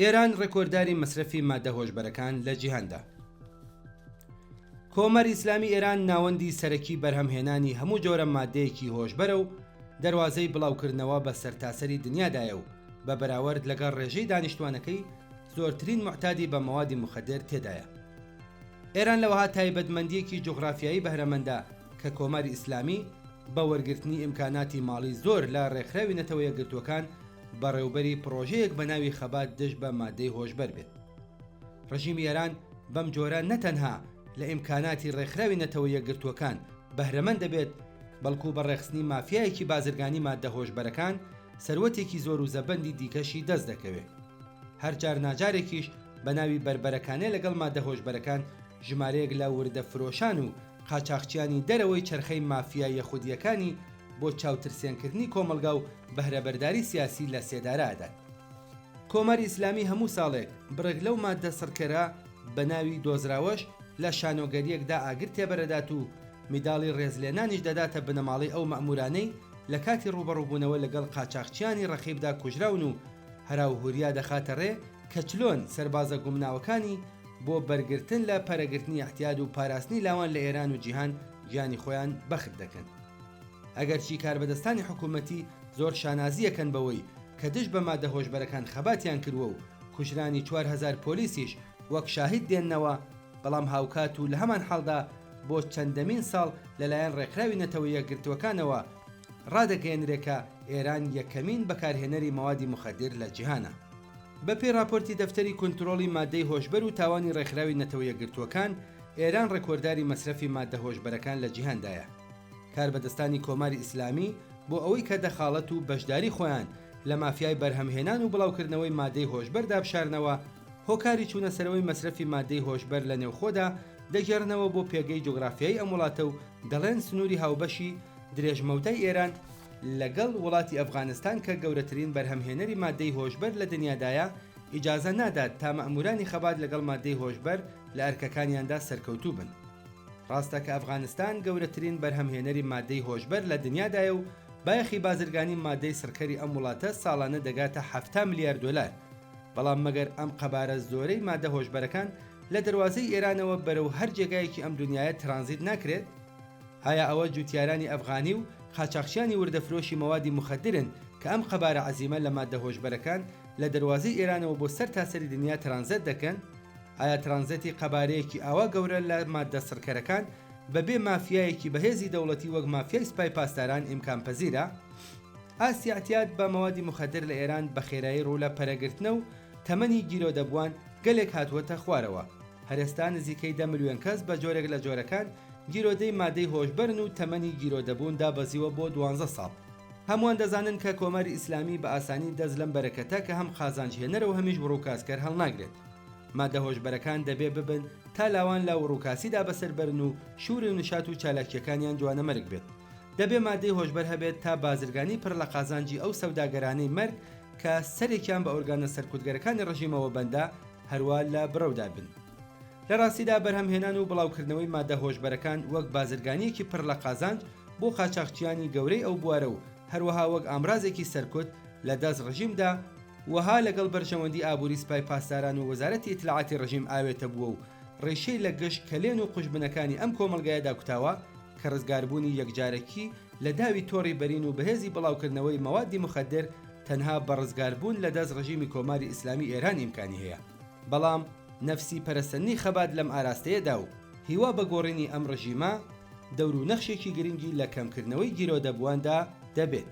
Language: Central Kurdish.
ئێران ڕێکۆردداری مەسرەفی مادە هۆشبەرەکان لە جیهاندا. کۆمەری ئیسلامی ئێران ناوەندی سەرەکی بەرهەمهێنانی هەموو جۆرە مادەیەکی هۆشبەرە و دەواازەی بڵاوکردنەوە بە سەرتاسەری دنیادایە و بە بەراورد لەگەڵ ڕێژەی دانیشتوانەکەی زۆرترین معتادی بە مەوادی مخدر تێدایە. ئێران لەوەها تایبەتمەندیەکی جوغرافیایی بەهرەمەندە کە کۆمەری ئیسلامی بە وەرگرتنی ئیمکاناتی ماڵی زۆر لە ڕێکخراوی نەتەوە یەکگرتووەکان بەڕێوبەری پرۆژەیەک بە ناوی خەبات دژ بە مادەی هۆشبەر بێت. ڕژیمی ئێران بەم جۆرە نەتەنها لە ئیمکاناتی ڕێکخراوی نەتەوە یەکگرتووەکان بەهرەمەند دەبێت، بەڵکو بەڕێخستنی مافیایەکی بازرگانی مادە هۆشبەرەکان سەروەتێکی زۆر و زەبەندی دیکەشی دەست دەکەوێت. هەر جار ناجارێکیش بە ناوی بربەرەکانە لەگەڵ مادە هۆشبەرەکان ژمارەیەک لە وردە فرۆشان و قاچاقچیانی دەرەوەی چرخەی مافیا یەخودیەکانی بۆ چاوترسێنکردنی کۆمەلگا و بەهرەبەرداری سیاسی لە سێدارەدات. کۆمەری ئیسلامی هەموو ساڵێک بڕێک لەو مادە سڕکەرە بە ناوی دۆزراوەش لە شانۆگەریەکدا ئاگر تێبەرەدات و میداڵی ڕێزلێنانیش دەداتە بنەماڵی ئەو مەئمورانەی لە کاتی ڕوبەڕووبوونەوە لەگەڵ قاچاقچیانی ڕەخیبدا کوژراون و هەراوهوریا دەخاتە ڕێ کە چلۆن سەربازە گومناوەکانی بۆ بەرگرتن لە پەرەگرتنی احتیاد و پاراستنی لاوان لە ئێران و جیهان گیانی خۆیان بەخت دەکەن. ئەگەرچی کاربەدەستانی حکوومەتی زۆر شانازیەکەن بەوەی کە دژ بە مادە هۆشبەرەکان خەباتیان کردووە و کوژرانی 4000 پۆلیسیش وەک شاهید دێننەوە، بەڵام هاوکات و لە هەمان حاڵدا بۆ چەندەمین ساڵ لەلایەن ڕێکخراوی نەتەوە یەکگرتووەکانەوە ڕادەگەیەنرێکە ئێران یەکەمین بەکارهێنەری مەوادی مخدر لە جیهانە. بە پێی راپۆرتی دەفتەری کۆنتڕۆڵی مادەی هۆشبەر و تاوانی ڕێکخراوی نەتەوە یەکگرتووەکان، ئێران ڕێکۆردداری مەسرەفی مادە هۆشبەرەکان لە جیهاندایە. کاربەدەستانی کۆماری ئیسلامی بۆ ئەوەی کە دەخاڵەت و بەشداری خۆیان لە مافیای بەرهەمهێنان و بڵاوکردنەوەی مادەی هۆشبەر دابشارنەوە، هۆکاری چوونەسەرەوەی مەسرەفی مادەی هۆشبەر لە نێوخۆدا دەگێڕنەوە بۆ پێگەی جوغرافیایی ئەم وڵاتە و دەڵێن سنووری هاوبەشی درێژمەوتای ئێران لەگەڵ وڵاتی ئەفغانستان کە گەورەترین بەرهەمهێنەری مادەی هۆشبەر لە دنیادایە ئیجازە نادات تا مەئمورانی خەبات لەگەڵ مادەی هۆشبەر لە ئەرکەکانیاندا سەرکەوتوو بن. ڕاستە کە ئەفغانستان گەورەترین بەرهەمهێنەری مادەی هۆشبەر لە دنیادایە و بایەخی بازرگانی مادەی سڕکەری ئەم وڵاتە ساڵانە دەگاتە 7 ملیار دۆلار. بەڵام مەگەر ئەم قەبارە زۆرەی مادە هۆشبەرەکان لە دەواازەی ئێرانەوە بەرەو هەر جێگایەکی ئەم دنیاە ترانزیت ناکرێت؟ ئایا ئەوە جوتیارانی ئەفغانی و قاچاقچیانی وردەفرۆشی مەوادی مخدرن کە ئەم قەبارە عەزیمە لە مادە هۆشبەرەکان لە دەواازەی ئێرانەوە بۆ سەر تاسەری دنیا ترانزیت دەکەن؟ ئایا ترانزیتی قەبارەیەکی ئاوا گەورە لە مادە سڕکەرەکان بەبێ مافیایەکی بەهێزی دەوڵەتی وەک مافیای سوپای پاسداران ئیمکان پەزیرە؟ ئاستی احتیاد بە مەوادی مخدر لە ئێران بە خێرایی ڕوو لە پەرەگرتنە و تەمەنی گیرۆدەبووان گەلێک هاتووەتە خوارەوە. هەرێستا نزیکەی 10 ملیۆن کەس بە جۆرێک لە جۆرەکان گیرۆدەی مادەی هۆشبەرن و تەمەنی گیرۆدەبوون دابەزیوە بۆ 12 ساڵ. هەمووان دەزانن کە کۆمەری ئیسلامی بە ئاسانی دەست لەم بەرەکەتە کە هەم قازانجهێنەرە و هەمیش ڕووکاسکەر هەڵناگرێت. مادە هۆشبەرەکان دەبێ ببن تا لاوان لە ڕووکاسیدا بەسەربەرن و شووری و نشات و چالاکیەکانیان جوانە مەرگ بێت. دەبێ مادەی هۆشبەر هەبێت تا بازرگانی پڕ لە قازانجی ئەو سەوداگەرانەی مەرگ کە سەرێکیان بە ئۆرگانە سەرکوتگەرەکانی ڕژیمەوە بەندە هەروە لە بڕەودا بن. لە ڕاستیدا بەرهەمهێنان و بڵاوکردنەوەی مادە هۆشبەرەکان وەک بازرگانیەکی پڕ لە قازانج بۆ قاچاقچیانی گەورەی ئەو بوارە و هەروەها وەک ئامرازێکی سەرکوت لە دەست ڕژیمدا وەها لەگەڵ بەرژەوەندی ئابووری سوپای پاسداران و وەزارەتی ئیتلاعاتی ڕژیم ئاوێتە بووە و ڕێشەی لە گەشت کەلێن و قوشبنەکانی ئەم کۆمەلگایەدا کوتاوە کە ڕزگاربوونی یەکجارەکی لە داوی تۆڕی بەرین و بەهێزی بڵاوکردنەوەی مەوادی مخدر تەنها بە ڕزگاربوون لە دەست ڕژیمی کۆماری ئیسلامی ئێران ئیمکانی هەیە. بەڵام نەفسی پەرەسەنی خەبات لەم ئاراستەیەدا و هیوا بە گۆڕینی ئەم ڕژیمە دەور و نەخشێکی گرنگی لە کەمکردنەوەی گیرۆدەبوواندا دەبێت.